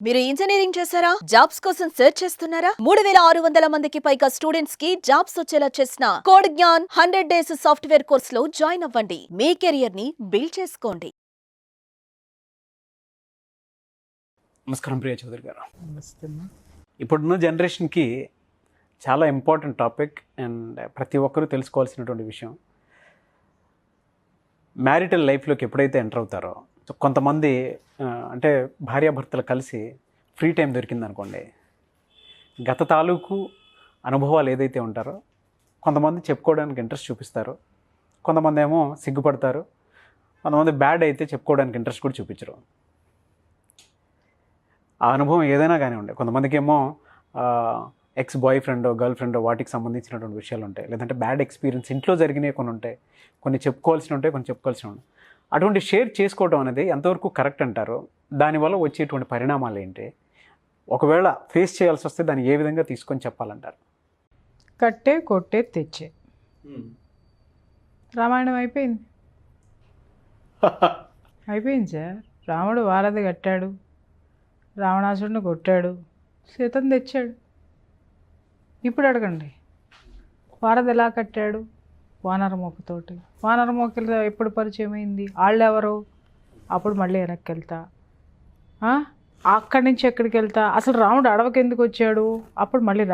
మీరు ఇంజనీరింగ్ చేశారా? జాబ్స్ కోసం సెర్చ్ చేస్తున్నారా? 3600 మందికి పైగా స్టూడెంట్స్ కి జాబ్స్ వచ్చేలా చేసిన code Gyan 100 days software course లో జాయిన్ అవ్వండి. మీ కెరియర్ ని బిల్డ్ చేసుకోండి. నమస్కారం ప్రియ చౌదరి గారు. నమస్తే. ఇప్పుడున్న జనరేషన్కి చాలా ఇంపార్టెంట్ టాపిక్ అండ్ ప్రతి ఒక్కరూ తెలుసుకోవాల్సినటువంటి విషయం. మ్యారిటల్ లైఫ్లోకి ఎప్పుడైతే ఎంటర్ అవుతారో కొంతమంది అంటే భార్యాభర్తలు కలిసి ఫ్రీ టైం దొరికిందనుకోండి, గత తాలూకు అనుభవాలు ఏదైతే ఉంటారో కొంతమంది చెప్పుకోవడానికి ఇంట్రెస్ట్ చూపిస్తారు, కొంతమంది ఏమో సిగ్గుపడతారు, కొంతమంది బ్యాడ్ అయితే చెప్పుకోవడానికి ఇంట్రెస్ట్ కూడా చూపించరు. ఆ అనుభవం ఏదైనా కానివ్వండి, కొంతమందికి ఏమో ఎక్స్ బాయ్ ఫ్రెండో గర్ల్ ఫ్రెండో వాటికి సంబంధించినటువంటి విషయాలు ఉంటాయి, లేదంటే బ్యాడ్ ఎక్స్పీరియన్స్ ఇంట్లో జరిగినవి కొన్ని ఉంటాయి, కొన్ని చెప్పుకోవాల్సి ఉంటాయి, కొన్ని చెప్పుకోవాల్సి ఉంటాయి. అటువంటి షేర్ చేసుకోవడం అనేది ఎంతవరకు కరెక్ట్ అంటారు? దానివల్ల వచ్చేటువంటి పరిణామాలు ఏంటి? ఒకవేళ ఫేస్ చేయాల్సి వస్తే దాన్ని ఏ విధంగా తీసుకొని చెప్పాలంటారు? కట్టే కొట్టే తెచ్చే రామాయణం అయిపోయింది. అయిపోయింది సార్. రాముడు వారధి కట్టాడు, రావణాసుడిని కొట్టాడు, సీతను తెచ్చాడు. ఇప్పుడు అడగండి, వారధి ఎలా కట్టాడు? వానరమోకతోటి. వానరమోకలు ఎప్పుడు పరిచయం అయింది? వాళ్ళెవరు? అప్పుడు మళ్ళీ వెనక్కి వెళ్తా, అక్కడి నుంచి ఎక్కడికి వెళ్తా, అసలు రాముడు అడవికి ఎందుకు వచ్చాడు? అప్పుడు మళ్ళీ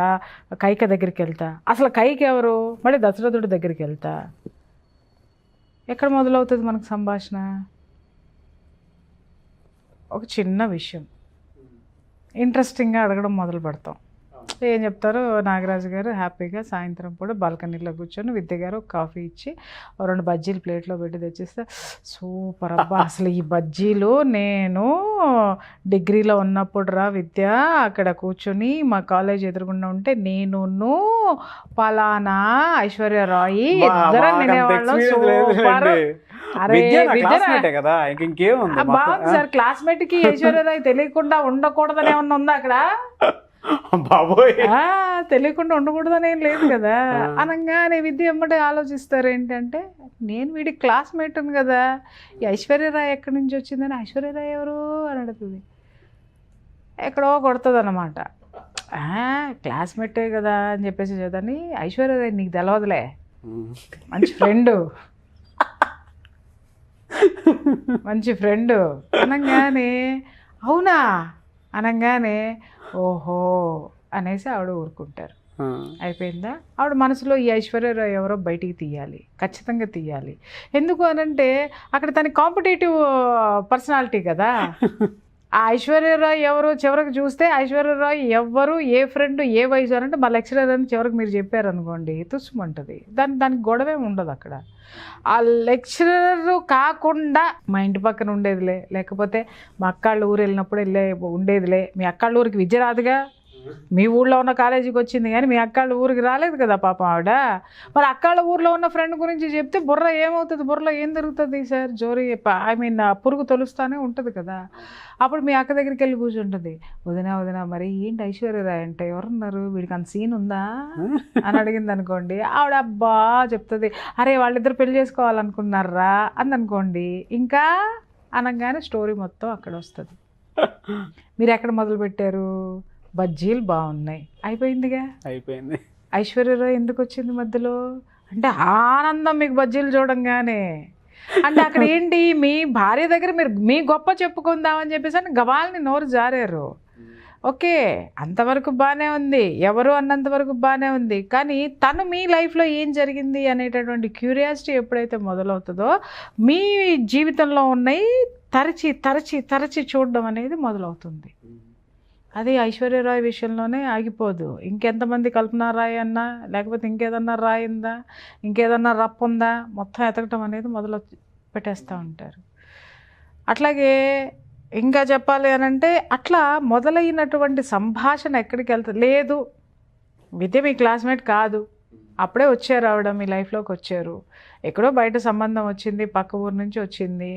కైక దగ్గరికి వెళ్తా, అసలు కైక ఎవరు? మళ్ళీ దశరథుడి దగ్గరికి వెళ్తా. ఎక్కడ మొదలవుతుంది మనకు సంభాషణ? ఒక చిన్న విషయం ఇంట్రెస్టింగ్గా అడగడం మొదలు పెడతాం. ఏం చెప్తారు? నాగరాజు గారు హ్యాపీగా సాయంత్రం కూడా బాల్కనీలో కూర్చొని విద్య గారు ఒక కాఫీ ఇచ్చి 2 బజ్జీలు ప్లేట్లో పెట్టి తెచ్చిస్తే, సూపర్ అబ్బా, అసలు ఈ బజ్జీలు నేను డిగ్రీలో ఉన్నప్పుడు రా విద్య అక్కడ కూర్చొని మా కాలేజ్ ఎదురుగుండా ఉంటే నేను పలానా ఐశ్వర్యరాయి ఇద్దరం తినేవాళ్ళం. సూపర్. అరే బాగుంది సార్. క్లాస్మేట్కి ఐశ్వర్యరాయి తెలియకుండా ఉండకూడదని ఏమన్నా ఉందా అక్కడ? తెలియకుండా ఉండకూడదని ఏం లేదు కదా. అనగానే విద్య ఎమ్మటే ఆలోచిస్తారు ఏంటంటే, నేను వీడి క్లాస్మేట్ ఉంది కదా, ఈ ఐశ్వర్యరాయ్ ఎక్కడి నుంచి వచ్చిందని, ఐశ్వర్యరాయ్ ఎవరు అని అడుగుతుంది. ఎక్కడో కొడుతుంది అన్నమాట. క్లాస్మేటే కదా అని చెప్పేసి చదని, ఐశ్వర్యరాయ్ నీకు తెలవదులే, మంచి ఫ్రెండు, మంచి ఫ్రెండు అనగానే అవునా అనగానే ఓహో అనేసి ఆవిడ ఊరుకుంటారు. అయిపోయిందా? ఆవిడ మనసులో ఈ ఐశ్వర్యరాయ్ ఎవరో బయటికి తీయాలి, ఖచ్చితంగా తీయాలి. ఎందుకు అనంటే అక్కడ తన కాంపిటేటివ్ పర్సనాలిటీ కదా. ఆ ఐశ్వర్యరాయ్ ఎవరు చివరికి చూస్తే ఐశ్వర్యరాయ్ ఎవరు, ఏ ఫ్రెండ్, ఏ వయసు అంటే మా లెక్చరర్ అని చివరికి మీరు చెప్పారనుకోండి, తుస్సుమంటుంది. దానికి గొడవే ఉండదు అక్కడ. ఆ లెక్చరర్ కాకుండా మా ఇంటి పక్కన ఉండేదిలే, లేకపోతే మా అక్కాళ్ళ ఊరు వెళ్ళినప్పుడు ఉండేదిలే. మీ అక్కాళ్ళ ఊరికి విద్య రాదుగా, మీ ఊళ్ళో ఉన్న కాలేజీకి వచ్చింది కానీ మీ అక్కాళ్ళ ఊరికి రాలేదు కదా పాపం ఆవిడ. మరి అక్కాళ్ళ ఊర్లో ఉన్న ఫ్రెండ్ గురించి చెప్తే బుర్ర ఏమవుతుంది? బుర్రలో ఏం జరుగుతుంది సార్? జోరి పురుగు తొలుస్తానే ఉంటుంది కదా. అప్పుడు మీ అక్క దగ్గరికి వెళ్ళి కూర్చుంటుంది. వదినా మరి ఏంటి ఐశ్వర్యరాయ్ అంటే ఎవరున్నారు, వీడికి అంత సీన్ ఉందా అని అడిగింది అనుకోండి. ఆవిడ అబ్బా చెప్తుంది, అరే వాళ్ళిద్దరు పెళ్లి చేసుకోవాలనుకున్నారా అందనుకోండి. ఇంకా అనగానే స్టోరీ మొత్తం అక్కడ వస్తుంది. మీరు ఎక్కడ మొదలు పెట్టారు? బజ్జీలు బాగున్నాయి, అయిపోయిందిగా. అయిపోయింది. ఐశ్వర్యరాయ్ ఎందుకు వచ్చింది మధ్యలో అంటే ఆనందం మీకు బజ్జీలు చూడంగానే. అంటే అక్కడ ఏంటి, మీ భార్య దగ్గర మీరు మీ గొప్ప చెప్పుకుందామని చెప్పేసి అని గవాల్ని నోరు జారారు. ఓకే, అంతవరకు బాగానే ఉంది, ఎవరు అన్నంతవరకు బాగానే ఉంది. కానీ తను మీ లైఫ్లో ఏం జరిగింది అనేటటువంటి క్యూరియాసిటీ ఎప్పుడైతే మొదలవుతుందో మీ జీవితంలో ఉన్నాయి తరచి తరచి తరచి చూడడం అనేది మొదలవుతుంది. అది ఐశ్వర్యరాయ్ విషయంలోనే ఆగిపోదు. ఇంకెంతమంది కల్పనా రాయ్ అన్నా, లేకపోతే ఇంకేదన్నా రాయిందా, ఇంకేదన్నా రప్పుందా, మొత్తం ఎతకటం అనేది మొదలు పెట్టేస్తూ ఉంటారు. అట్లాగే ఇంకా చెప్పాలి అనంటే అట్లా మొదలైనటువంటి సంభాషణ ఎక్కడికి వెళ్తుంది? లేదు విద్య మీ క్లాస్మేట్ కాదు, అప్పుడే వచ్చారు ఆవిడ మీ లైఫ్లోకి వచ్చారు. ఎక్కడో బయట సంబంధం వచ్చింది, పక్క ఊరు నుంచి వచ్చింది.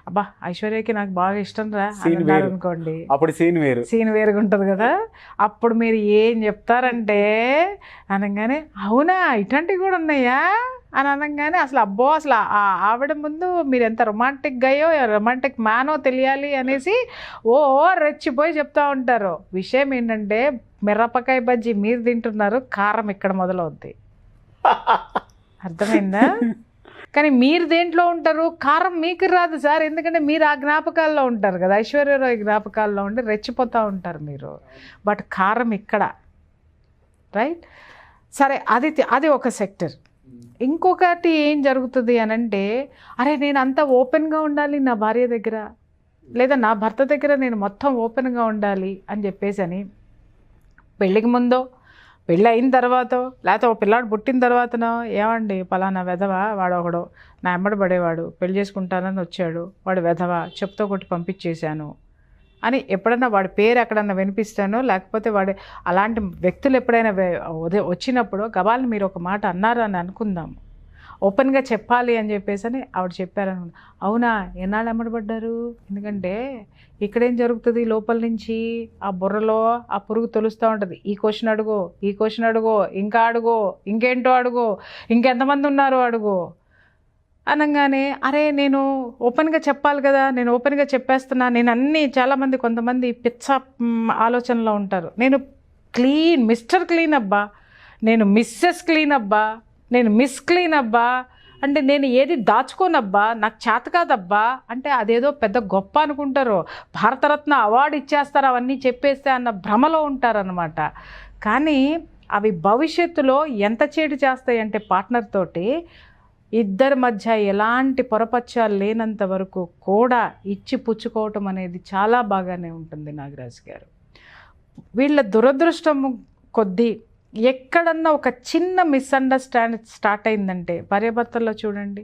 అబ్బా ఐశ్వర్యకి నాకు బాగా ఇష్టం రా అని అన్నారు అనుకోండి, అప్పుడు సీన్ వేరుగా ఉంటుంది కదా. అప్పుడు మీరు ఏం చెప్తారంటే అనగానే అవునా ఇట్లాంటివి కూడా ఉన్నాయా అని అనగానే అసలు అబ్బో అసలు ఆవిడ ముందు మీరు ఎంత రొమాంటిక్ అయ్యో రొమాంటిక్ మ్యానో తెలియాలి అనేసి రెచ్చిపోయి చెప్తా ఉంటారు. విషయం ఏంటంటే మిరపకాయ బజ్జీ మీరు తింటున్నారు, కారం ఇక్కడ మొదలవుద్ది. అర్థమైందా? కానీ మీరు దేంట్లో ఉంటారు, కారం మీకు రాదు సార్, ఎందుకంటే మీరు ఆ జ్ఞాపకాల్లో ఉంటారు కదా, ఐశ్వర్యరాయ్ జ్ఞాపకాల్లో ఉండి రెచ్చిపోతూ ఉంటారు మీరు. బట్ కారం ఇక్కడ, రైట్? సరే, అది ఒక సెక్టర్. ఇంకొకటి ఏం జరుగుతుంది అని అంటే, అరే నేను అంతా ఓపెన్గా ఉండాలి నా భార్య దగ్గర, లేదా నా భర్త దగ్గర నేను మొత్తం ఓపెన్గా ఉండాలి అని చెప్పేసి అని పెళ్ళికి ముందో పెళ్ళి అయిన తర్వాత లేకపోతే ఒక పిల్లాడు పుట్టిన తర్వాతనో ఏమండి పలానా వెధవ వాడు ఒకడు నా ఎమ్మడి పడేవాడు పెళ్లి చేసుకుంటానని వచ్చాడు, వాడు వెధవ చెప్తో కొట్టి పంపించేశాను అని ఎప్పుడన్నా వాడి పేరు ఎక్కడన్నా వినిపిస్తానో, లేకపోతే వాడి అలాంటి వ్యక్తులు ఎప్పుడైనా వచ్చినప్పుడు గబాల్ని మీరు ఒక మాట అన్నారు అని అనుకుందాము, ఓపెన్గా చెప్పాలి అని చెప్పేసి అని ఆవిడ చెప్పారనుకున్నా. అవునా ఎన్నాళ్ళు ఎమ్మడబడ్డారు? ఎందుకంటే ఇక్కడేం జరుగుతుంది, లోపల నుంచి ఆ బుర్రలో ఆ పురుగు తొలుస్తూ ఉంటుంది. ఈ క్వశ్చన్ అడుగు, ఈ క్వశ్చన్ అడుగు, ఇంకా అడుగు, ఇంకేంటో అడుగు, ఇంకెంతమంది ఉన్నారో అడుగు అనగానే అరే నేను ఓపెన్గా చెప్పాలి కదా, నేను ఓపెన్గా చెప్పేస్తున్నా, నేను అన్నీ చాలామంది కొంతమంది పిచ్చ ఆలోచనలో ఉంటారు. నేను క్లీన్, మిస్టర్ క్లీన్ అబ్బా, నేను మిస్సెస్ క్లీన్ అబ్బా, నేను మిస్ క్లీన్ అబ్బా, అంటే నేను ఏది దాచుకోనబ్బా, నాకు చేత కాదబ్బా అంటే అదేదో పెద్ద గొప్ప అనుకుంటారు. భారతరత్న అవార్డు ఇచ్చేస్తారు అవన్నీ చెప్పేస్తే అన్న భ్రమలో ఉంటారనమాట. కానీ అవి భవిష్యత్తులో ఎంత చేటు చేస్తాయంటే పార్ట్నర్ తోటి ఇద్దరి మధ్య ఎలాంటి పొరపచ్చాలు లేనంత వరకు కూడా ఇచ్చి పుచ్చుకోవటం అనేది చాలా బాగానే ఉంటుంది నాగరాజు గారు. వీళ్ళ దురదృష్టం కొద్దీ ఎక్కడన్నా ఒక చిన్న మిస్అండర్స్టాండ్ స్టార్ట్ అయిందంటే భార్యాభర్తల్లో చూడండి,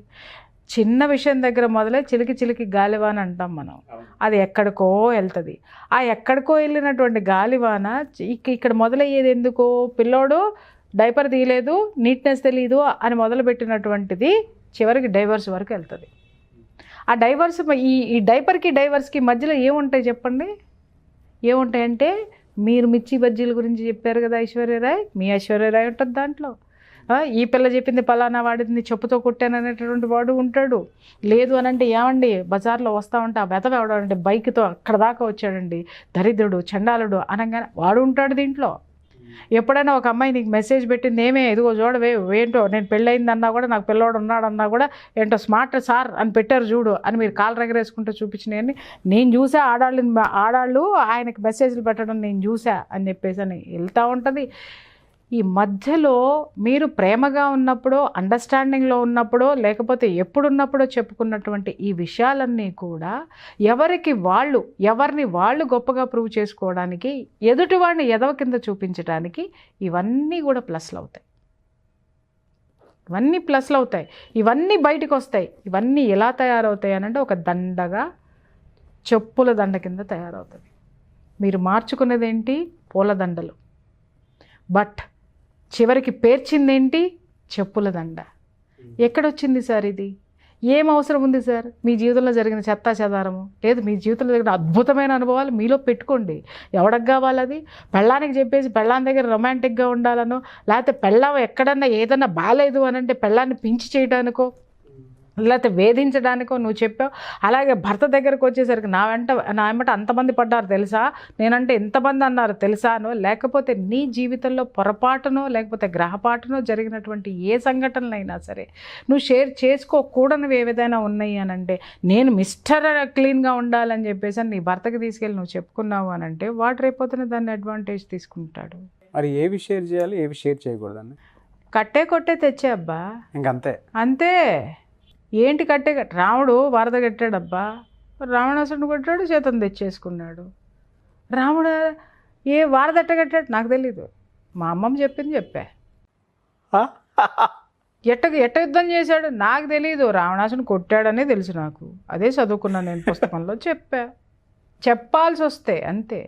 చిన్న విషయం దగ్గర మొదలై చిలికి చిలికి గాలివాన అంటాం మనం, అది ఎక్కడికో వెళ్తుంది. ఆ ఎక్కడికో వెళ్ళినటువంటి గాలివాన ఇక్కడ మొదలయ్యేది ఎందుకో, పిల్లోడు డైపర్ తీయలేదు, నీట్నెస్ తెలియదు అని మొదలుపెట్టినటువంటిది చివరికి డైవర్స్ వరకు వెళ్తుంది. ఆ డైవర్స్ ఈ డైపర్కి డైవర్స్కి మధ్యలో ఏముంటాయి చెప్పండి? ఏముంటాయంటే మీరు మిర్చి బజ్జీల గురించి చెప్పారు కదా ఐశ్వర్యరాయ్, మీ ఐశ్వర్యరాయ్ ఉంటుంది దాంట్లో. ఈ పిల్ల చెప్పింది పలానా వాడిని చెప్పుతో కొట్టాను అనేటటువంటి వాడు ఉంటాడు. లేదు అని అంటే ఏమండి బజార్లో వస్తూ ఉంటే ఆ వెతవ ఎవడంటే బైక్తో అక్కడ దాకా వచ్చాడండి, దరిద్రుడు చండాలుడు అనగానే వాడు ఉంటాడు దీంట్లో. ఎప్పుడైనా ఒక అమ్మాయి నీకు మెసేజ్ పెట్టింది, ఏమే ఎదుగో చూడవే ఏంటో నేను పెళ్ళయిందన్నా కూడా నాకు పిల్లోడు ఉన్నాడన్నా కూడా ఏంటో స్మార్ట్ సార్ అని పెట్టారు చూడు అని మీరు కాలు రగరేసుకుంటూ చూపించినాయని నేను చూసా, ఆడాళ్ళు ఆయనకి మెసేజ్లు పెట్టడం నేను చూసా అని చెప్పేసి అని వెళ్తూ ఉంటుంది. ఈ మధ్యలో మీరు ప్రేమగా ఉన్నప్పుడో అండర్స్టాండింగ్లో ఉన్నప్పుడో లేకపోతే ఎప్పుడున్నప్పుడో చెప్పుకున్నటువంటి ఈ విషయాలన్నీ కూడా ఎవరిని వాళ్ళు గొప్పగా ప్రూవ్ చేసుకోవడానికి, ఎదుటివాడిని ఎదవ కింద చూపించడానికి ఇవన్నీ కూడా ప్లస్లు అవుతాయి. ఇవన్నీ బయటకు వస్తాయి. ఇవన్నీ ఎలా తయారవుతాయి అనంటే ఒక దండగా, చెప్పుల దండ కింద తయారవుతుంది. మీరు మార్చుకునేదేంటి? పూలదండలు. బట్ చివరికి పేర్చిందేంటి? చెప్పుల దండ. ఎక్కడొచ్చింది సార్ ఇది? ఏం అవసరం ఉంది సార్? మీ జీవితంలో జరిగిన చెత్తా చెదారము లేదు, మీ జీవితంలో జరిగిన అద్భుతమైన అనుభవాలు మీలో పెట్టుకోండి. ఎవరికి కావాలి అది? పెళ్ళానికి చెప్పేసి పెళ్ళాని దగ్గర రొమాంటిక్గా ఉండాలనో, లేకపోతే పెళ్ళాం ఎక్కడన్నా ఏదన్నా బాగాలేదు అని అంటే పెళ్ళాన్ని పించి చేయడానికో లేకపోతే వేధించడానికో నువ్వు చెప్పావు. అలాగే భర్త దగ్గరకు వచ్చేసరికి నా వెంట అంతమంది పడ్డారు తెలుసా, నేనంటే ఎంతమంది అన్నారు తెలుసానో, లేకపోతే నీ జీవితంలో పొరపాటునో లేకపోతే గ్రహపాటునో జరిగినటువంటి ఏ సంఘటనలైనా సరే నువ్వు షేర్ చేసుకోకూడనివి ఏదైనా ఉన్నాయి అని అంటే, నేను మిస్టర్ క్లీన్గా ఉండాలని చెప్పేసి నీ భర్తకి తీసుకెళ్ళి నువ్వు చెప్పుకున్నావు అని అంటే వాడు రేపొద్దున దాన్ని అడ్వాంటేజ్ తీసుకుంటాడు. మరి ఏవి షేర్ చేయాలి, ఏవి షేర్ చేయకూడదండి? కొట్టే తెచ్చే అబ్బా, ఇంకంతే. అంతే. ఏంటి రాముడు వరద కట్టాడబ్బా, రావణాసురుడు కొట్టాడు, చేతం తెచ్చేసుకున్నాడు. రాముడు వరద కట్టాడు నాకు తెలీదు, మా అమ్మమ్మ చెప్పింది చెప్పా. ఎట్ట యుద్ధం చేశాడు నాకు తెలీదు, రావణాసురుడు కొట్టాడనే తెలుసు నాకు, అదే చదువుకున్నాను నేను పుస్తకంలో, చెప్పాల్సి వస్తే అంతే.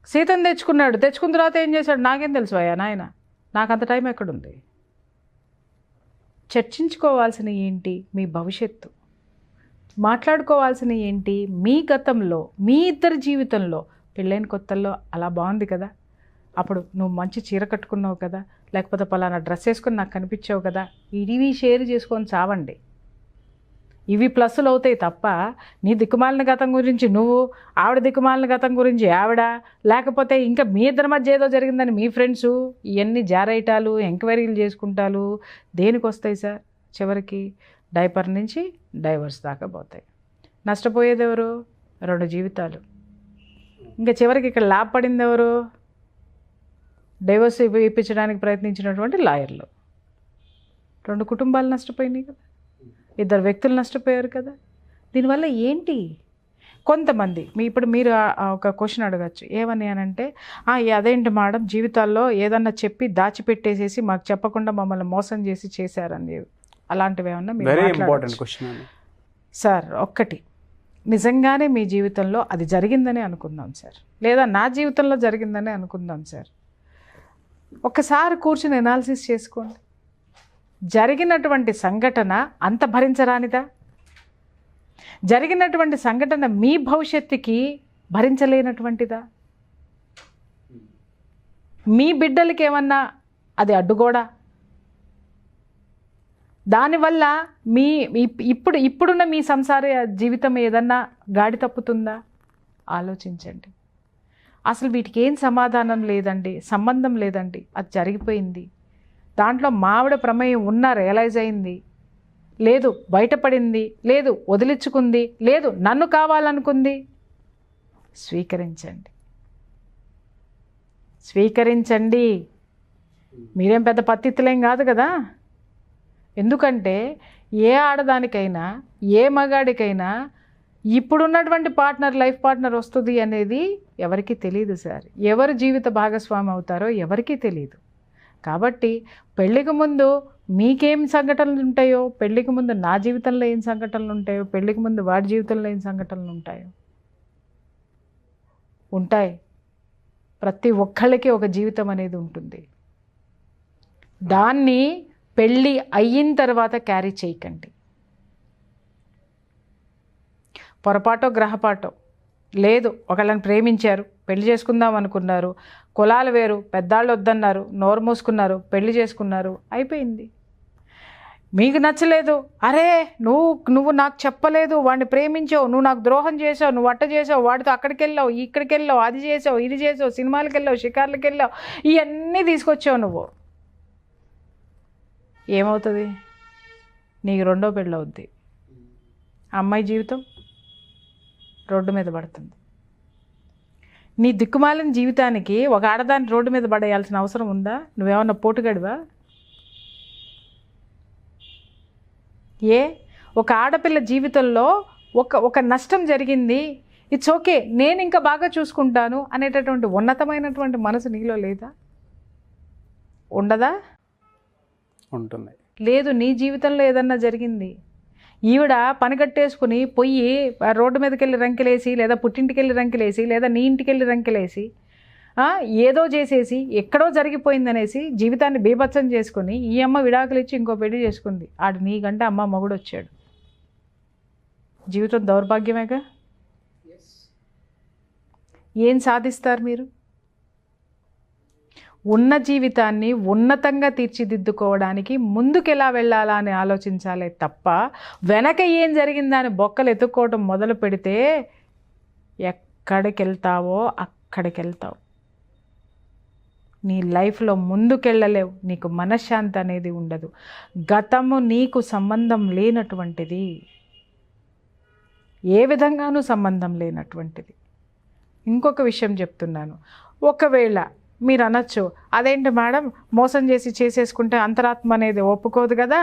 సీతను తెచ్చుకున్న తర్వాత ఏం చేశాడు నాకేం తెలుసు అయ్యా నాయన, నాకు అంత టైం ఎక్కడుంది? చర్చించుకోవాల్సిన ఏంటి? మీ భవిష్యత్తు. మాట్లాడుకోవాల్సిన ఏంటి? మీ గతంలో, మీ ఇద్దరి జీవితంలో. పెళ్ళైన కొత్తల్లో అలా బాగుంది కదా, అప్పుడు నువ్వు మంచి చీర కట్టుకున్నావు కదా, లేకపోతే పలానా డ్రెస్ వేసుకొని నాకు కనిపించావు కదా, ఇవి షేర్ చేసుకొని చావండి. ఇవి ప్లస్సులు అవుతాయి తప్ప నీ దిక్కుమాలిన గతం గురించి నువ్వు, ఆవిడ దిక్కుమాలిన గతం గురించి ఆవిడ, లేకపోతే ఇంకా మీ ఇద్దరి మధ్య ఏదో జరిగిందని మీ ఫ్రెండ్సు, ఇవన్నీ జారైటాలు, ఎంక్వైరీలు చేసుకుంటాలు దేనికి వస్తాయి సార్? చివరికి డైపర్ నుంచి డైవర్స్ దాకా పోతాయి. నష్టపోయేది ఎవరు? 2 జీవితాలు. ఇంకా చివరికి ఇక్కడ లాభపడింది ఎవరు? డైవర్స్ ఇప్పించడానికి ప్రయత్నించినటువంటి లాయర్లు. 2 కుటుంబాలు నష్టపోయినాయి కదా, 2 వ్యక్తులు నష్టపోయారు కదా. దీనివల్ల ఏంటి? కొంతమంది ఇప్పుడు మీరు ఒక క్వశ్చన్ అడగచ్చు, ఏమని అనంటే, అదేంటి మేడం జీవితాల్లో ఏదన్నా చెప్పి దాచిపెట్టేసేసి మాకు చెప్పకుండా మమ్మల్ని మోసం చేసి చేశారని, అలాంటివి ఏమన్నా మీరు మాట్లాడచ్చు. సార్ ఒక్కటి, నిజంగానే మీ జీవితంలో అది జరిగిందని అనుకుందాం సార్, లేదా నా జీవితంలో జరిగిందని అనుకుందాం సార్. ఒక్కసారి కూర్చుని ఎనాలిసిస్ చేసుకోండి. జరిగినటువంటి సంఘటన అంత భరించరానిదా? జరిగినటువంటి సంఘటన మీ భవిష్యత్తుకి భరించలేనటువంటిదా? మీ బిడ్డలకి ఏమన్నా అది అడ్డుగోడా? దానివల్ల మీ ఇప్పుడున్న మీ సంసార జీవితం ఏదన్నా గాడి తప్పుతుందా? ఆలోచించండి. అసలు వీటికి ఏం సమాధానం లేదండి, సంబంధం లేదండి, అది జరిగిపోయింది. దాంట్లో మావిడ ప్రమేయం ఉన్నా రియలైజ్ అయింది, లేదు బయటపడింది, లేదు వదిలించుకుంది, లేదు నన్ను కావాలనుకుంది. స్వీకరించండి, స్వీకరించండి. మీరేం పెద్ద పత్తిత్తులేం కాదు కదా. ఎందుకంటే ఏ ఆడదానికైనా ఏ మగాడికైనా ఇప్పుడున్నటువంటి లైఫ్ పార్ట్నర్ వస్తుంది అనేది ఎవరికీ తెలియదు సార్. ఎవరు జీవిత భాగస్వామి అవుతారో ఎవరికీ తెలియదు. కాబట్టి పెళ్ళికి ముందు మీకేం సంఘటనలు ఉంటాయో, పెళ్ళికి ముందు నా జీవితంలో ఏం సంఘటనలు ఉంటాయో, పెళ్ళికి ముందు వాడి జీవితంలో ఏం సంఘటనలు ఉంటాయో ఉంటాయి. ప్రతి ఒక్కళ్ళకి ఒక జీవితం అనేది ఉంటుంది. దాన్ని పెళ్ళి అయిన తర్వాత క్యారీ చేయకండి. పొరపాటో గ్రహపాటో లేదు, ఒకళ్ళని ప్రేమించారు, పెళ్లి చేసుకుందాం అనుకున్నారు, కులాలు వేరు, పెద్దాళ్ళు వద్దన్నారు, నోరు మూసుకున్నారు, పెళ్లి చేసుకున్నారు, అయిపోయింది. మీకు నచ్చలేదు, అరే నువ్వు నాకు చెప్పలేదు, వాడిని ప్రేమించావు, నువ్వు నాకు ద్రోహం చేసావు, నువ్వు అట్ట చేసావు, వాడితో అక్కడికి వెళ్ళావు, ఇక్కడికి వెళ్ళావు, అది చేసావు, ఇది చేసావు, సినిమాలకు వెళ్ళావు, షికార్లకు వెళ్ళావు, ఇవన్నీ తీసుకొచ్చావు నువ్వు. ఏమవుతుంది? నీకు 2వ పెళ్ళి అవుద్ది. అమ్మాయి జీవితం రోడ్డు మీద పడుతుంది. నీ దిక్కుమాలిన జీవితానికి ఒక ఆడదాన్ని రోడ్డు మీద పడేయాల్సిన అవసరం ఉందా? నువ్వేమన్నా పోటుగడివా? ఒక ఆడపిల్ల జీవితంలో ఒక నష్టం జరిగింది, ఇట్స్ ఓకే, నేను ఇంకా బాగా చూసుకుంటాను అనేటటువంటి ఉన్నతమైనటువంటి మనసు నీలో లేదా? ఉండదా? ఉంటుంది. లేదు, నీ జీవితంలో ఏదన్నా జరిగింది, ఈవిడ పని కట్టేసుకుని పొయ్యి రోడ్డు మీదకి వెళ్ళి రంకెలేసి, లేదా పుట్టింటికి వెళ్ళి రంకెలేసి, లేదా నీ ఇంటికి వెళ్ళి రంకెలేసి, ఏదో చేసేసి ఎక్కడో జరిగిపోయిందనేసి జీవితాన్ని బీభత్సం చేసుకుని ఈ అమ్మ విడాకులు ఇచ్చి ఇంకో పెళ్లి చేసుకుంది. ఆడు నీకంటే అమ్మ మొగుడు వచ్చాడు. జీవితం దౌర్భాగ్యమేగా. ఏం సాధిస్తారు మీరు? ఉన్న జీవితాన్ని ఉన్నతంగా తీర్చిదిద్దుకోవడానికి ముందుకు ఎలా వెళ్ళాలా అని ఆలోచించాలే తప్ప వెనక ఏం జరిగిందని బొక్కలు ఎత్తుక్కోవడం మొదలు పెడితే ఎక్కడికి వెళ్తావో అక్కడికి వెళ్తావు. నీ లైఫ్లో ముందుకెళ్ళలేవు, నీకు మనశ్శాంతి అనేది ఉండదు. గతము నీకు సంబంధం లేనటువంటిది, ఏ విధంగానూ సంబంధం లేనటువంటిది. ఇంకొక విషయం చెప్తున్నాను, ఒకవేళ మీరు అనొచ్చు, అదేంటి మేడం మోసం చేసి చేసేసుకుంటే అంతరాత్మ అనేది ఒప్పుకోదు కదా,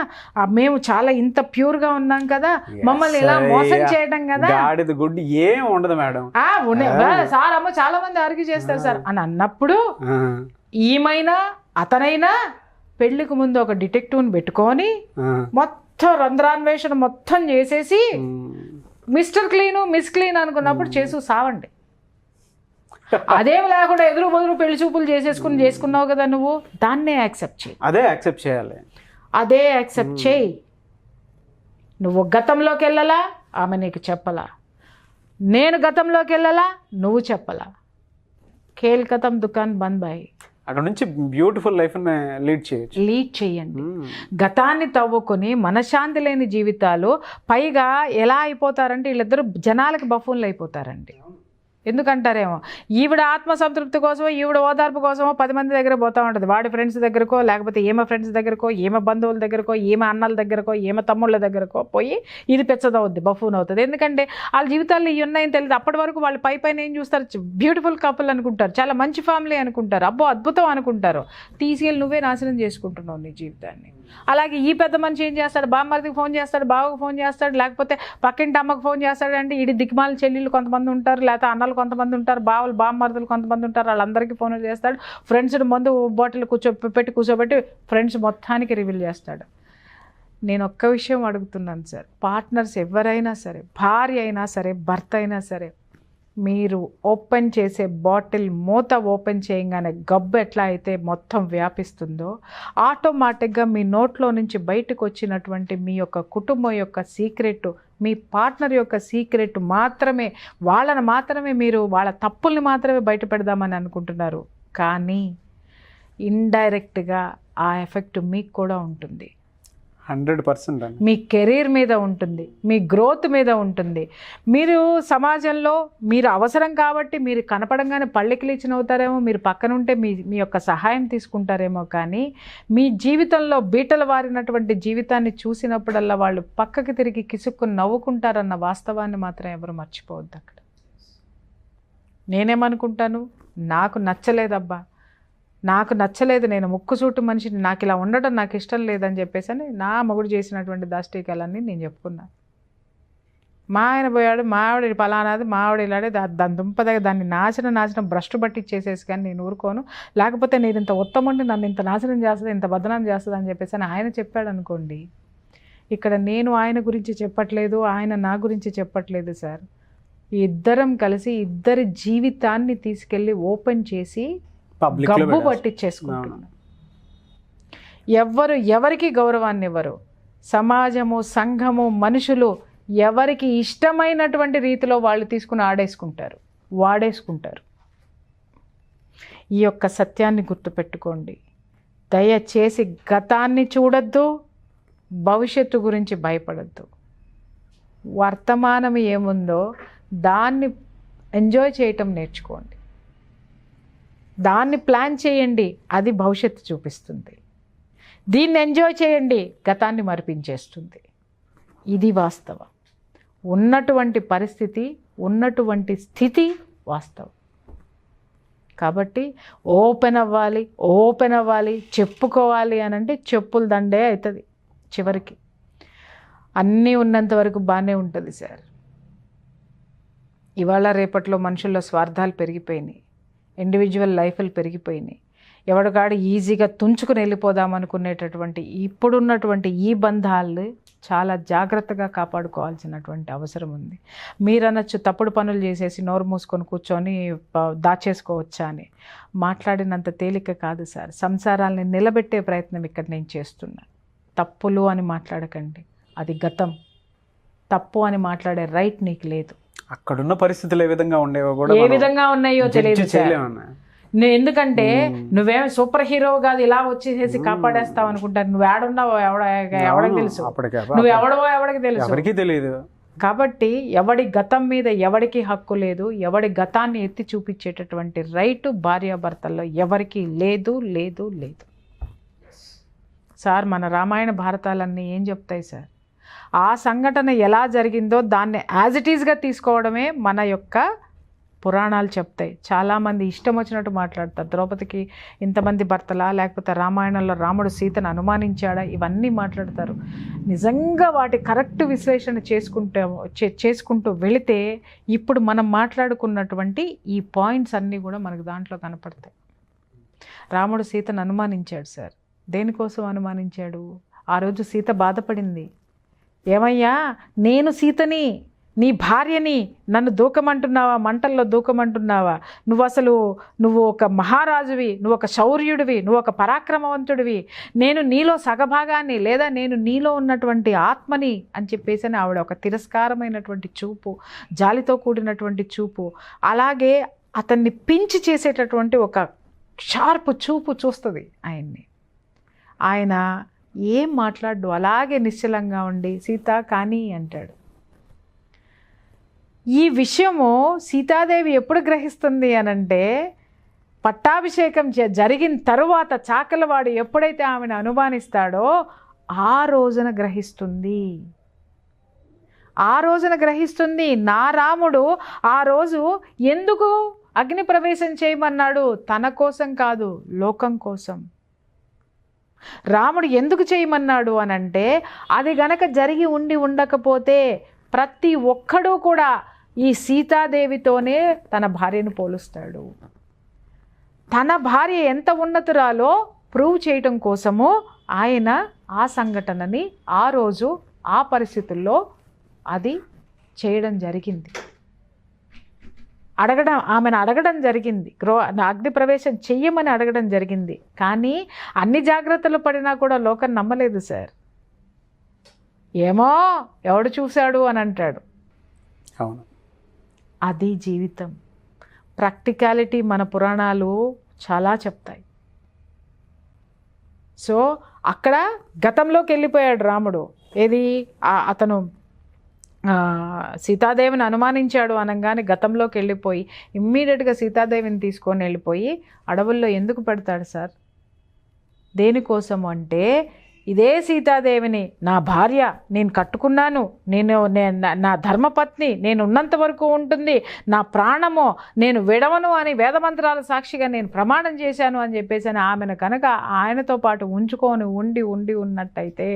మేము చాలా ఇంత ప్యూర్గా ఉన్నాం కదా, మమ్మల్ని ఇలా మోసం చేయడం కదా, గుడ్డి ఏం ఉండదు మేడం. సార్ అమ్మ చాలా మంది ఆర్గ్యూ చేస్తారు సార్ అని అన్నప్పుడు, ఈమైనా అతనైనా పెళ్లికి ముందు ఒక డిటెక్టివ్ని పెట్టుకొని మొత్తం రంధ్రాన్వేషణ మొత్తం చేసేసి మిస్టర్ క్లీను మిస్ క్లీన్ అనుకున్నప్పుడు చేసు సావండి. అదేం లేకుండా ఎదురు బదురు పెళ్లి చూపులు చేసుకున్నావు కదా నువ్వు, దాన్నే యాక్సెప్ట్ చేయి. అదే యాక్సెప్ట్ చేయాలి. అదే యాక్సెప్ట్ చేయి. నువ్వు గతంలోకి వెళ్ళలా, ఆమె నీకు చెప్పలా. నేను గతంలోకి వెళ్ళలా, నువ్వు చెప్పలా. ఖేల్ ఖతం దుకాన్ బంద్ బాయ్. అక్కడ నుంచి బ్యూటిఫుల్ లైఫ్ లీడ్ చేయండి. గతాన్ని తవ్వుకొని మనశ్శాంతి లేని జీవితాలు, పైగా ఎలా అయిపోతారంటే వీళ్ళిద్దరూ జనాలకి బఫూన్లు అయిపోతారండి. ఎందుకంటారేమో ఈవిడ ఆత్మసంతృప్తి కోసమో ఈవిడ ఓదార్పు కోసమో 10 మంది దగ్గర పోతూ ఉంటుంది. వాడి ఫ్రెండ్స్ దగ్గరకో, లేకపోతే ఈమె ఫ్రెండ్స్ దగ్గరకో, ఈమె బంధువుల దగ్గరకో, ఈమె అన్నల దగ్గరకో, ఈమె తమ్ముళ్ళ దగ్గరకో పోయి ఇది పెచ్చదవుద్ది, బఫూన్ అవుతుంది. ఎందుకంటే వాళ్ళ జీవితాల్లో ఇవి ఉన్నాయని తెలియదు. అప్పటి వరకు వాళ్ళు పైన ఏం చూస్తారు, బ్యూటిఫుల్ కపుల్ అనుకుంటారు, చాలా మంచి ఫ్యామిలీ అనుకుంటారు, అబ్బో అద్భుతం అనుకుంటారు. తీసుకెళ్ళి నువ్వే నాశనం చేసుకుంటున్నావు నీ జీవితాన్ని. అలాగే ఈ పెద్ద మనిషి ఏం చేస్తాడు, బామ్మర్దికి ఫోన్ చేస్తాడు, బావకు ఫోన్ చేస్తాడు, లేకపోతే పక్కింటి అమ్మకు ఫోన్ చేస్తాడు. అంటే ఇది దిక్మాల చెల్లెళ్ళు కొంతమంది ఉంటారు, లేకపోతే అన్నలు కొంతమంది ఉంటారు, బావలు బామ్మర్దులు కొంతమంది ఉంటారు, వాళ్ళందరికీ ఫోన్లు చేస్తాడు. ఫ్రెండ్స్ని ముందు బాటిల్ కూర్చోబెట్టి ఫ్రెండ్స్ మొత్తానికి రివీల్ చేస్తాడు. నేను ఒక్క విషయం అడుగుతున్నాను సార్, పార్ట్నర్స్ ఎవరైనా సరే, భార్య అయినా సరే, భర్త అయినా సరే, మీరు ఓపెన్ చేసే బాటిల్ మూత ఓపెన్ చేయగానే గబ్బు ఎట్లా అయితే మొత్తం వ్యాపిస్తుందో, ఆటోమేటిక్గా మీ నోట్లో నుంచి బయటకు వచ్చినటువంటి మీ యొక్క కుటుంబం యొక్క సీక్రెట్, మీ పార్ట్నర్ యొక్క సీక్రెట్ మాత్రమే, వాళ్ళని మాత్రమే మీరు వాళ్ళ తప్పుల్ని మాత్రమే బయట పెడదామని అనుకుంటున్నారు. కానీ ఇండైరెక్ట్గా ఆ ఎఫెక్ట్ మీకు కూడా ఉంటుంది. 100% అండి. మీ కెరీర్ మీద ఉంటుంది, మీ గ్రోత్ మీద ఉంటుంది. మీరు సమాజంలో మీరు అవసరం కాబట్టి మీరు కనపడంగానే పళ్ళెకిలిచిన అవుతారేమో, మీరు పక్కన ఉంటే మీ యొక్క సహాయం తీసుకుంటారేమో, కానీ మీ జీవితంలో బీటలు వారినటువంటి జీవితాన్ని చూసినప్పుడల్లా వాళ్ళు పక్కకి తిరిగి కిసుక్కుని నవ్వుకుంటారన్న వాస్తవాన్ని మాత్రం ఎవరు మర్చిపోవద్దు. అక్కడ నేనేమనుకుంటాను, నాకు నచ్చలేదబ్బా, నాకు నచ్చలేదు, నేను ముక్కుసూటు మనిషిని, నాకు ఇలా ఉండడం నాకు ఇష్టం లేదని చెప్పేసి అని నా మొగుడు చేసినటువంటి దాష్టీకాలన్నీ నేను చెప్పుకున్నాను. మా ఆయన పోయాడు, మా ఆవిడ పలానాది, మా ఆవిడ ఇలాడే, దాని దుంపదగ దాన్ని నాశనం భ్రష్టు బట్టి చేసేసి కానీ నేను ఊరుకోను, లేకపోతే నేను ఇంత ఉత్తమండి నన్ను ఇంత నాశనం చేస్తుంది, ఇంత బదనాం చేస్తుంది అని చెప్పేసి అని ఆయన చెప్పాడు అనుకోండి. ఇక్కడ నేను ఆయన గురించి చెప్పట్లేదు, ఆయన నా గురించి చెప్పట్లేదు సార్. ఇద్దరం కలిసి ఇద్దరి జీవితాన్ని తీసుకెళ్ళి ఓపెన్ చేసి గబ్బు పట్టించేసుకుంటున్నాను. ఎవరికి గౌరవాన్ని ఇవ్వరు. సమాజము, సంఘము, మనుషులు ఎవరికి ఇష్టమైనటువంటి రీతిలో వాళ్ళు తీసుకుని వాడేసుకుంటారు. ఈ యొక్క సత్యాన్ని గుర్తుపెట్టుకోండి. దయచేసి గతాన్ని చూడొద్దు, భవిష్యత్తు గురించి భయపడద్దు. వర్తమానం ఏముందో దాన్ని ఎంజాయ్ చేయటం నేర్చుకోండి, దాన్ని ప్లాన్ చేయండి, అది భవిష్యత్తు చూపిస్తుంది. దీన్ని ఎంజాయ్ చేయండి, గతాన్ని మరిపించేస్తుంది. ఇది వాస్తవం. ఉన్నటువంటి పరిస్థితి, ఉన్నటువంటి స్థితి వాస్తవం. కాబట్టి ఓపెన్ అవ్వాలి, చెప్పుకోవాలి అని అంటే చెప్పుల దండే అవుతుంది. చివరికి అన్నీ ఉన్నంత వరకు బాగానే ఉంటుంది సార్. ఇవాళ రేపట్లో మనుషుల్లో స్వార్థాలు పెరిగిపోయినాయి, ఇండివిజువల్ లైఫ్లు పెరిగిపోయినాయి. ఎవడికాడు ఈజీగా తుంచుకుని వెళ్ళిపోదామనుకునేటటువంటి ఇప్పుడున్నటువంటి ఈ బంధాలు చాలా జాగ్రత్తగా కాపాడుకోవాల్సినటువంటి అవసరం ఉంది. మీరనొచ్చు తప్పుడు పనులు చేసేసి నోరు మూసుకొని కూర్చొని దాచేసుకోవచ్చా అని. మాట్లాడినంత తేలిక కాదు సార్. సంసారాలని నిలబెట్టే ప్రయత్నం ఇక్కడ నేను చేస్తున్నా. తప్పులు అని మాట్లాడకండి, అది గతం. తప్పు అని మాట్లాడే రైట్ నీకు లేదు. అక్కడున్న పరిస్థితులు ఏ విధంగా ఉన్నాయో తెలియదు. ఎందుకంటే నువ్వేం సూపర్ హీరో కాదు, ఇలా వచ్చేసేసి కాపాడేస్తావు అనుకుంటారు. నువ్వు ఏడున్నావో ఎవడికి తెలుసు, నువ్వు ఎవడికి తెలుసు, ఎవరికి తెలియదు. కాబట్టి ఎవడి గతం మీద ఎవడికి హక్కు లేదు. ఎవడి గతాన్ని ఎత్తి చూపించేటటువంటి రైటు భార్యాభర్తల్లో ఎవరికి లేదు. సార్, మన రామాయణ భారతాలన్నీ ఏం చెప్తాయి సార్? ఆ సంఘటన ఎలా జరిగిందో దాన్ని యాజ్ ఇట్ ఈస్గా తీసుకోవడమే మన యొక్క పురాణాలు చెప్తాయి. చాలామంది ఇష్టం వచ్చినట్టు మాట్లాడతారు. ద్రౌపదికి ఇంతమంది భర్తలా, లేకపోతే రామాయణంలో రాముడు సీతను అనుమానించాడా, ఇవన్నీ మాట్లాడతారు. నిజంగా వాటి కరెక్ట్ విశ్లేషణ చేసుకుంటూ వెళితే ఇప్పుడు మనం మాట్లాడుకున్నటువంటి ఈ పాయింట్స్ అన్నీ కూడా మనకు దాంట్లో కనపడతాయి. రాముడు సీతను అనుమానించాడు సార్. దేనికోసం అనుమానించాడు? ఆ రోజు సీత బాధపడింది. ఏమయ్యా, నేను సీతని, నీ భార్యని నన్ను దూకమంటున్నావా, మంటల్లో దూకమంటున్నావా? నువ్వు ఒక మహారాజువి, నువ్వు ఒక శౌర్యుడివి, నువ్వు ఒక పరాక్రమవంతుడివి, నేను నీలో సగభాగాన్ని లేదా నేను నీలో ఉన్నటువంటి ఆత్మని అని చెప్పేసి ఆవిడ ఒక తిరస్కారమైనటువంటి చూపు, జాలితో కూడినటువంటి చూపు, అలాగే అతన్ని పించి చేసేటటువంటి ఒక షార్ప్ చూపు చూస్తుంది ఆయన్ని. ఆయన ఏం మాట్లాడు, అలాగే నిశ్చలంగా ఉండి సీత కానీ అంటాడు. ఈ విషయము సీతాదేవి ఎప్పుడు గ్రహిస్తుంది అనంటే, పట్టాభిషేకం జరిగిన తరువాత చాకలవాడు ఎప్పుడైతే ఆమెను అనుమానిస్తాడో ఆ రోజున గ్రహిస్తుంది. నా రాముడు ఆ రోజు ఎందుకు అగ్ని ప్రవేశం చేయమన్నాడు? తన కోసం కాదు, లోకం కోసం. రాముడు ఎందుకు చేయమన్నాడు అనంటే, అది గనక జరిగి ఉండకపోతే ప్రతి ఒక్కడూ కూడా ఈ సీతాదేవితోనే తన భార్యను పోలుస్తాడు. తన భార్య ఎంత ఉన్నతురాలో ప్రూవ్ చేయటం కోసము ఆయన ఆ సంఘటనని ఆ రోజు ఆ పరిస్థితుల్లో అది చేయడం జరిగింది. ఆమెను అడగడం జరిగింది, అగ్ని ప్రవేశం చెయ్యమని అడగడం జరిగింది. కానీ అన్ని జాగ్రత్తలు పడినా కూడా లోకం నమ్మలేదు సార్. ఏమో ఎవడు చూశాడు అని అంటాడు. అవును, అది జీవితం. ప్రాక్టికాలిటీ మన పురాణాలు చాలా చెప్తాయి. సో అక్కడ గతంలోకి వెళ్ళిపోయాడు రాముడు. ఏది అతను సీతాదేవిని అనుమానించాడు అనగానే గతంలోకి వెళ్ళిపోయి ఇమ్మీడియట్గా సీతాదేవిని తీసుకొని వెళ్ళిపోయి అడవుల్లో ఎందుకు పెడతాడు సార్? దేనికోసం అంటే, ఇదే సీతాదేవిని నా భార్య, నేను కట్టుకున్నాను, నా ధర్మపత్ని, నేను ఉన్నంత వరకు ఉంటుంది, నా ప్రాణము నేను విడవను అని వేదమంత్రాల సాక్షిగా నేను ప్రమాణం చేశాను అని చెప్పేసి ఆమెను కనుక ఆయనతో పాటు ఉంచుకొని ఉండి ఉన్నట్టయితే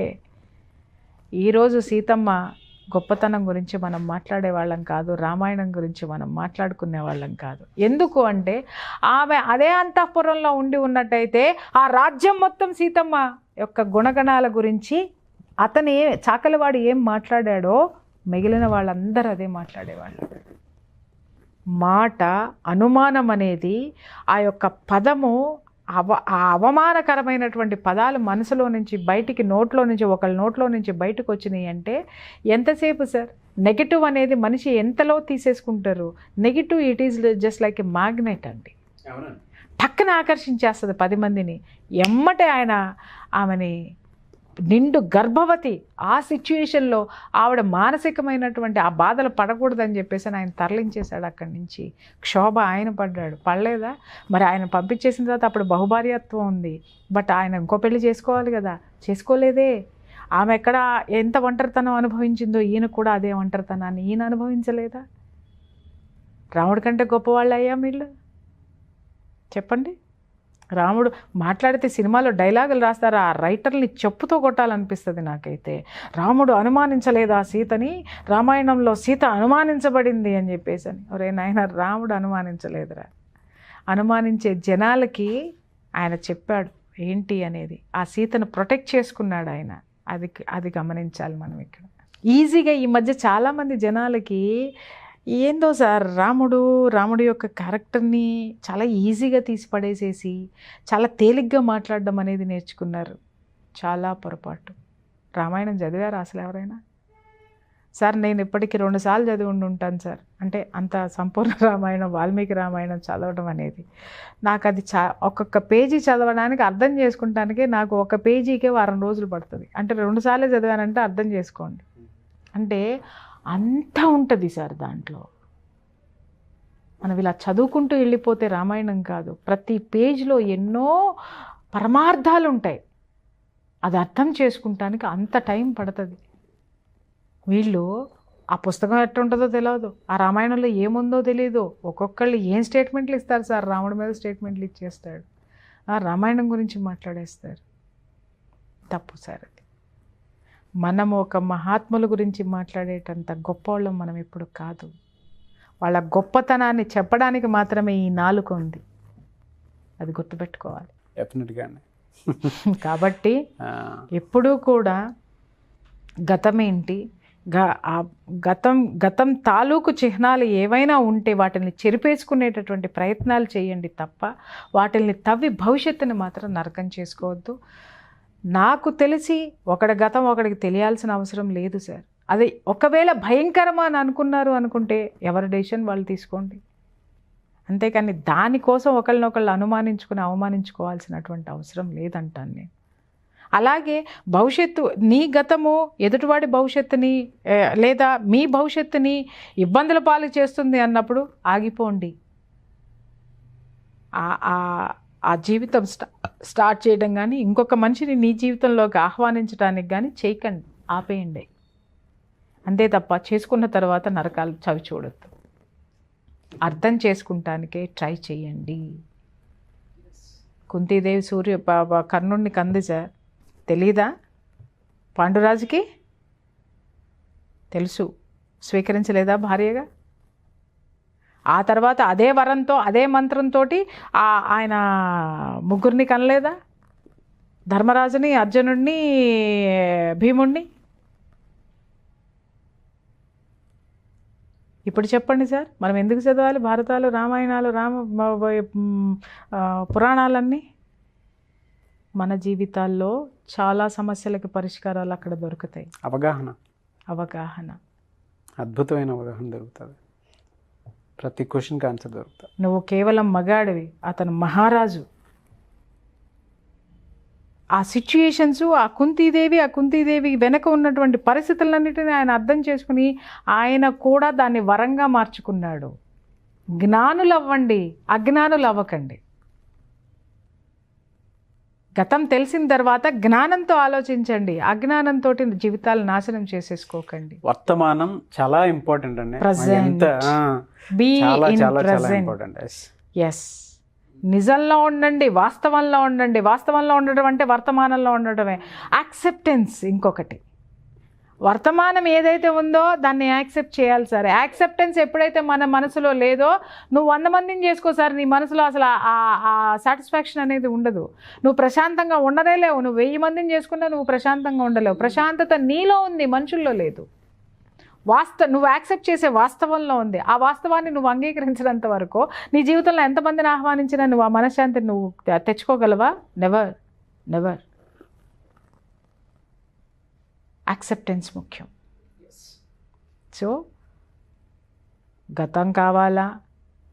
ఈరోజు సీతమ్మ గొప్పతనం గురించి మనం మాట్లాడే వాళ్ళం కాదు, రామాయణం గురించి మనం మాట్లాడుకునే వాళ్ళం కాదు. ఎందుకు అంటే ఆమె అదే అంతఃపురంలో ఉన్నట్టయితే ఆ రాజ్యం మొత్తం సీతమ్మ యొక్క గుణగణాల గురించి చాకలివాడు ఏం మాట్లాడాడో మిగిలిన వాళ్ళందరూ అదే మాట్లాడేవాళ్ళు. మాట అనుమానం అనేది ఆ యొక్క పదము ఆ అవమానకరమైనటువంటి పదాలు మనసులో నుంచి బయటికి ఒకళ్ళ నోట్లో నుంచి బయటకు వచ్చినాయి అంటే ఎంతసేపు సార్? నెగిటివ్ అనేది మనిషి ఎంతలో తీసేసుకుంటారు. Negative it is just like a magnet అండి. టక్కున ఆకర్షించేస్తుంది 10 మందిని. ఎమ్మటే ఆమెని నిండు గర్భవతి ఆ సిచ్యుయేషన్లో ఆవిడ మానసికమైనటువంటి ఆ బాధలు పడకూడదని చెప్పేసి ఆయన తరలించేశాడు అక్కడి నుంచి. క్షోభ ఆయన పడలేదా? మరి ఆయన పంపించేసిన తర్వాత అప్పుడు బహుభార్యత్వం ఉంది, బట్ ఆయన ఇంకో పెళ్లి చేసుకోవాలి కదా, చేసుకోలేదే. ఆమె ఎంత ఒంటరితనం అనుభవించిందో ఈయన కూడా అదే ఒంటరితనాన్ని ఈయన అనుభవించలేదా? రాముడి కంటే గొప్పవాళ్ళు అయ్యా వీళ్ళు? చెప్పండి. రాముడు మాట్లాడితే సినిమాలో డైలాగులు రాస్తారు, ఆ రైటర్ని చెప్పుతో కొట్టాలనిపిస్తుంది నాకైతే. రాముడు అనుమానించలేదా సీతని? రామాయణంలో సీత అనుమానించబడింది అని చెప్పేసి. ఒరే నాయన, రాముడు అనుమానించలేదురా. అనుమానించే జనాలకి ఆయన చెప్పాడు ఏంటి అనేది. ఆ సీతను ప్రొటెక్ట్ చేసుకున్నాడు ఆయన. అది గమనించాలి మనం ఇక్కడ. ఈజీగా ఈ మధ్య చాలామంది జనాలకి ఏందో సార్, రాముడి యొక్క క్యారెక్టర్ని చాలా ఈజీగా తీసి పడేసేసి చాలా తేలిగ్గా మాట్లాడడం అనేది నేర్చుకున్నారు. చాలా పొరపాటు. రామాయణం చదివారా అసలు ఎవరైనా? సార్ నేను ఇప్పటికీ 2 సార్లు చదివి ఉంటాను సార్. అంటే అంత సంపూర్ణ రామాయణం, వాల్మీకి రామాయణం చదవడం అనేది నాకు అది ఒక్కొక్క పేజీ చదవడానికి అర్థం చేసుకుంటానికే నాకు ఒక పేజీకే వారం రోజులు పడుతుంది. అంటే 2 సార్లు చదివానంటే అర్థం చేసుకోండి. అంటే అంతా ఉంటుంది సార్ దాంట్లో. మనం ఇలా చదువుకుంటూ వెళ్ళిపోతే రామాయణం కాదు, ప్రతి పేజ్లో ఎన్నో పరమార్థాలు ఉంటాయి. అది అర్థం చేసుకుంటానికి అంత టైం పడుతుంది. వీళ్ళు ఆ పుస్తకం ఎట్టుంటుందో తెలియదు, ఆ రామాయణంలో ఏముందో తెలియదు. ఒక్కొక్కళ్ళు ఏం స్టేట్మెంట్లు ఇస్తారు సార్, రాముడి మీద స్టేట్మెంట్లు ఇచ్చేస్తాడు, ఆ రామాయణం గురించి మాట్లాడేస్తారు. తప్పు సార్ అది. మనము ఒక మహాత్ముల గురించి మాట్లాడేటంత గొప్పవాళ్ళం మనం ఎప్పుడు కాదు. వాళ్ళ గొప్పతనాన్ని చెప్పడానికి మాత్రమే ఈ నాలుక ఉంది, అది గుర్తుపెట్టుకోవాలి. డెఫినెట్గానే. కాబట్టి ఎప్పుడూ కూడా గతమేంటి, ఆ గతం తాలూకు చిహ్నాలు ఏవైనా ఉంటే వాటిని చెరిపేసుకునేటటువంటి ప్రయత్నాలు చేయండి తప్ప వాటిని తవ్వి భవిష్యత్తుని మాత్రం నరకం చేసుకోవద్దు. నాకు తెలిసి ఒకడి గతం ఒకడికి తెలియాల్సిన అవసరం లేదు సార్. అది ఒకవేళ భయంకరమా అని అనుకుంటే ఎవరి డెసిషన్ వాళ్ళు తీసుకోండి. అంతేకాని దానికోసం ఒకళ్ళనొకళ్ళు అనుమానించుకుని అవమానించుకోవాల్సినటువంటి అవసరం లేదంటాను నేను. అలాగే భవిష్యత్తు, నీ గతము ఎదుటివాడి భవిష్యత్తుని లేదా మీ భవిష్యత్తుని ఇబ్బందుల పాలు చేస్తుంది అన్నప్పుడు ఆగిపోండి. ఆ జీవితం స్టార్ట్ చేయడం కానీ ఇంకొక మనిషిని నీ జీవితంలోకి ఆహ్వానించడానికి కానీ చేయకండి, ఆపేయండి. అంతే తప్ప చేసుకున్న తర్వాత నరకాలు చవి చూడొద్దు. అర్థం చేసుకుంటానికే ట్రై చేయండి. కుంతీదేవి కర్ణుడిని కంది సార్, తెలీదా? పాండురాజుకి తెలుసు, స్వీకరించలేదా భార్యగా? ఆ తర్వాత అదే వరంతో అదే మంత్రంతో ఆయన ముగ్గురిని కనలేదా? ధర్మరాజుని, అర్జునుడిని, భీముడిని. ఇప్పుడు చెప్పండి సార్, మనం ఎందుకు చదవాలి భారతాలు, రామాయణాలు, పురాణాలన్నీ? మన జీవితాల్లో చాలా సమస్యలకి పరిష్కారాలు అక్కడ దొరుకుతాయి. అవగాహన అద్భుతమైన అవగాహన దొరుకుతుంది. ప్రతి క్వశ్చన్కి ఆన్సర్ దొరుకుతుంది. నువ్వు కేవలం మగాడివి, అతను మహారాజు. ఆ సిచ్యుయేషన్స్, ఆ కుంతీదేవి వెనక ఉన్నటువంటి పరిస్థితులన్నిటిని ఆయన అర్థం చేసుకుని ఆయన కూడా దాన్ని వరంగా మార్చుకున్నాడు. జ్ఞానులు అవ్వండి, అజ్ఞానులు అవ్వకండి. గతం తెలిసిన తర్వాత జ్ఞానంతో ఆలోచించండి, అజ్ఞానంతో జీవితాలు నాశనం చేసేసుకోకండి. వర్తమానం చాలా ఇంపార్టెంట్ అండి. ఎస్, నిజంలో ఉండండి, వాస్తవంలో ఉండండి. వాస్తవంలో ఉండడం అంటే వర్తమానంలో ఉండడమే. యాక్సెప్టెన్స్ ఇంకొకటి. వర్తమానం ఏదైతే ఉందో దాన్ని యాక్సెప్ట్ చేయాలి సార్. యాక్సెప్టెన్స్ ఎప్పుడైతే మన మనసులో లేదో, నువ్వు 100 మందిని చేసుకో సార్, నీ మనసులో అసలు ఆ సాటిస్ఫాక్షన్ అనేది ఉండదు. నువ్వు ప్రశాంతంగా ఉండలేవు. నువ్వు 1000 మందిని చేసుకున్నా నువ్వు ప్రశాంతంగా ఉండలేవు. ప్రశాంతత నీలో ఉంది, మనుషుల్లో లేదు. నువ్వు యాక్సెప్ట్ చేసే వాస్తవంలో ఉంది. ఆ వాస్తవాన్ని నువ్వు అంగీకరించినంత వరకు నీ జీవితంలో ఎంతమందిని ఆహ్వానించినా నువ్వు ఆ మనశ్శాంతిని నువ్వు తెచ్చుకోగలవా? నెవర్. యాక్సెప్టెన్స్ ముఖ్యం. సో గతం కావాలా,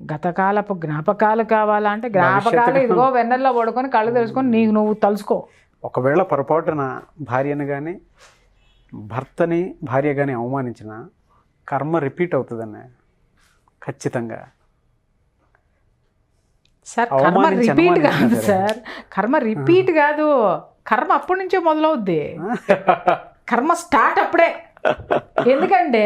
గతకాలపు జ్ఞాపకాలు కావాలా అంటే జ్ఞాపకాలు ఇదిగో వెన్నెల్లో పడుకొని కళ్ళు తెలుసుకొని నీకు నువ్వు తలుసుకో. ఒకవేళ పొరపాటున భార్యను కానీ భర్తని భార్య కానీ అవమానించిన కర్మ రిపీట్ అవుతుందన్న ఖచ్చితంగా. సార్ కర్మ రిపీట్ కాదు సార్, కర్మ రిపీట్ కాదు, కర్మ అప్పటి నుంచే మొదలవుద్ది. కర్మ స్టార్ట్ అప్పుడే. ఎందుకంటే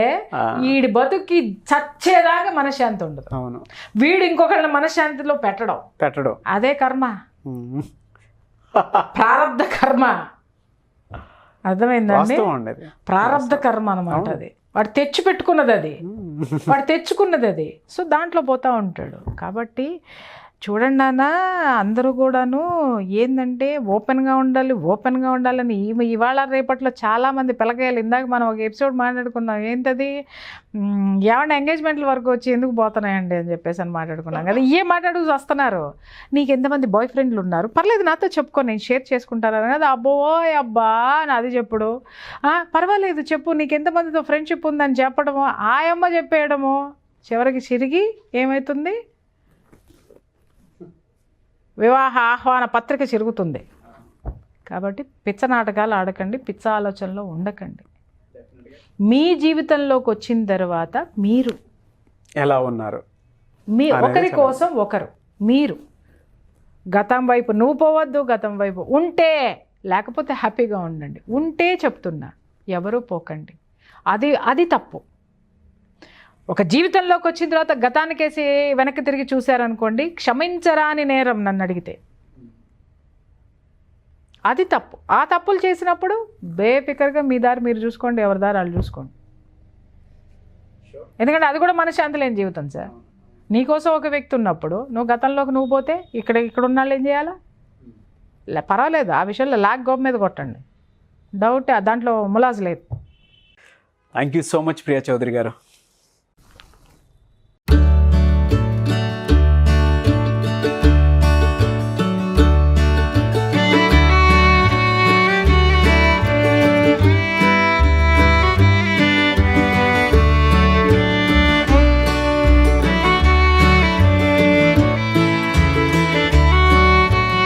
వీడి బతుకి చచ్చేదాకా మనశ్శాంతి ఉండదు. అవును, వీడు ఇంకొకళ్ళ మనశ్శాంతిలో పెట్టడం అదే కర్మ, ప్రారబ్ధ కర్మ. అర్థమైందండి? ప్రారబ్ధ కర్మ అనమాట అది. వాడు తెచ్చుకున్నది అది. సో దాంట్లో పోతూ ఉంటాడు. కాబట్టి చూడండి నాన్న, అందరూ కూడాను ఏంటంటే ఓపెన్గా ఉండాలని ఇవాళ రేపట్లో చాలామంది పిల్లకాయలు, ఇందాక మనం ఒక ఎపిసోడ్ మాట్లాడుకున్నాం, ఏంటది, ఏమన్నా ఎంగేజ్మెంట్ల వరకు వచ్చి ఎందుకు పోతున్నాయండి అని చెప్పేసి మాట్లాడుకున్నాం కదా. మాట్లాడుకు వస్తున్నారు. నీకు ఎంతమంది బాయ్ ఫ్రెండ్లు ఉన్నారు, పర్లేదు నాతో చెప్పుకో, నేను షేర్ చేసుకుంటాను కదా. అబ్బా నాది చెప్పుడు, పర్వాలేదు చెప్పు, నీకు ఎంతమందితో ఫ్రెండ్షిప్ ఉందని చెప్పడము, ఆయమ్మ చెప్పేయడము, చివరికి చిరిగి ఏమవుతుంది, వివాహ ఆహ్వాన పత్రిక చిరుగుతుంది. కాబట్టి పిచ్చ నాటకాలు ఆడకండి, పిచ్చ ఆలోచనలో ఉండకండి. మీ జీవితంలోకి వచ్చిన తర్వాత మీరు ఎలా ఉన్నారు, మీ ఒకరి కోసం ఒకరు, మీరు గతం వైపు నువ్వు పోవద్దు, గతం వైపు ఉంటే, లేకపోతే హ్యాపీగా ఉండండి. ఉంటే చెప్తున్నా, ఎవరూ పోకండి. అది తప్పు. ఒక జీవితంలోకి వచ్చిన తర్వాత గతానికేసి వెనక్కి తిరిగి చూశారనుకోండి, క్షమించరాని నేరం నన్ను అడిగితే. అది తప్పు. ఆ తప్పులు చేసినప్పుడు బేఫికర్గా మీ దారి మీరు చూసుకోండి, ఎవరి దారి వాళ్ళు చూసుకోండి. ఎందుకంటే అది కూడా మనశ్శాంతి లేని జీవితం సార్. నీకోసం ఒక వ్యక్తి ఉన్నప్పుడు నువ్వు గతంలోకి నువ్వు పోతే ఇక్కడ ఉన్న వాళ్ళు ఏం చేయాలా? పర్వాలేదు, ఆ విషయంలో లాగ్ గోపు మీద కొట్టండి, డౌట్ దాంట్లో ములాజ్ లేదు. Thank you so much Priya Chowdary గారు.